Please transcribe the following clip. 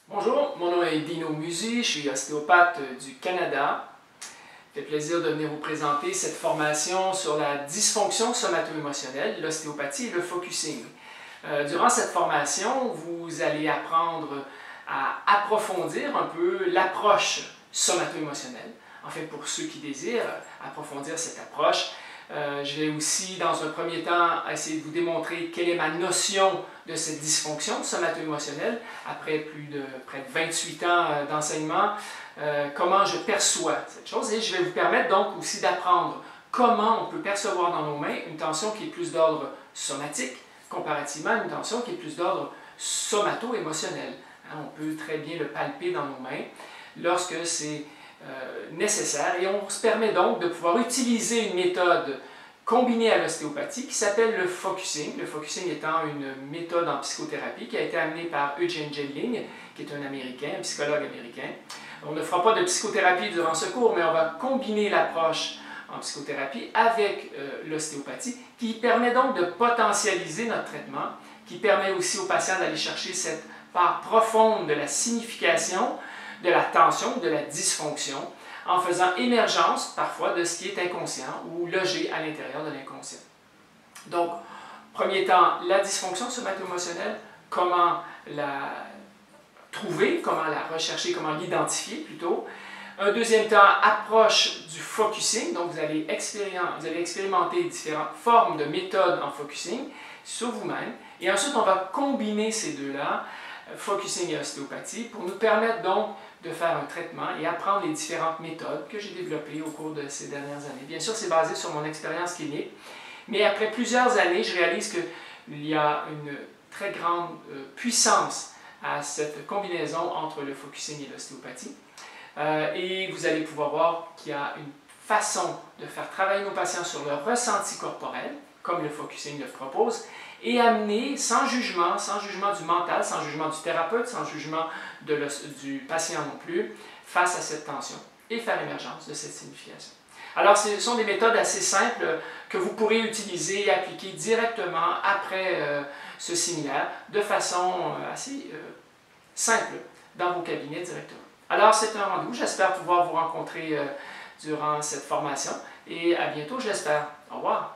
Bonjour, mon nom est Dino Musi, je suis ostéopathe du Canada. Ça fait plaisir de venir vous présenter cette formation sur la dysfonction somato-émotionnelle, l'ostéopathie et le focusing. Durant cette formation, vous allez apprendre à approfondir un peu l'approche somato-émotionnelle. En fait, pour ceux qui désirent approfondir cette approche, je vais aussi, dans un premier temps, essayer de vous démontrer quelle est ma notion de cette dysfonction somato-émotionnelle après près de 28 ans d'enseignement, comment je perçois cette chose. Et je vais vous permettre donc aussi d'apprendre comment on peut percevoir dans nos mains une tension qui est plus d'ordre somatique, comparativement à une tension qui est plus d'ordre somato-émotionnel. On peut très bien le palper dans nos mains lorsque c'est nécessaire, et on se permet donc de pouvoir utiliser une méthode combinée à l'ostéopathie qui s'appelle le focusing. Le focusing étant une méthode en psychothérapie qui a été amenée par Eugene Gelling, qui est un Américain, un psychologue américain. On ne fera pas de psychothérapie durant ce cours, mais on va combiner l'approche en psychothérapie avec l'ostéopathie, qui permet donc de potentialiser notre traitement, qui permet aussi aux patients d'aller chercher cette part profonde de la signification, de la tension, de la dysfonction, en faisant émergence parfois de ce qui est inconscient ou logé à l'intérieur de l'inconscient. Donc, premier temps, la dysfonction somato-émotionnelle, comment la trouver, comment la rechercher, comment l'identifier plutôt. Un deuxième temps, approche du focusing, donc vous allez expérimenter différentes formes de méthodes en focusing sur vous-même. Et ensuite, on va combiner ces deux-là, focusing et ostéopathie, pour nous permettre donc de faire un traitement et apprendre les différentes méthodes que j'ai développées au cours de ces dernières années. Bien sûr, c'est basé sur mon expérience clinique, mais après plusieurs années, je réalise qu'il y a une très grande puissance à cette combinaison entre le focusing et l'ostéopathie. Et vous allez pouvoir voir qu'il y a une façon de faire travailler nos patients sur leur ressenti corporel, comme le focusing le propose, et amener sans jugement du mental, sans jugement du thérapeute, sans jugement du patient non plus, face à cette tension, et faire émergence de cette signification. Alors, ce sont des méthodes assez simples que vous pourrez utiliser et appliquer directement après ce séminaire, de façon assez simple, dans vos cabinets directement. Alors, c'est un rendez-vous. J'espère pouvoir vous rencontrer durant cette formation, et à bientôt, je l'espère. Au revoir.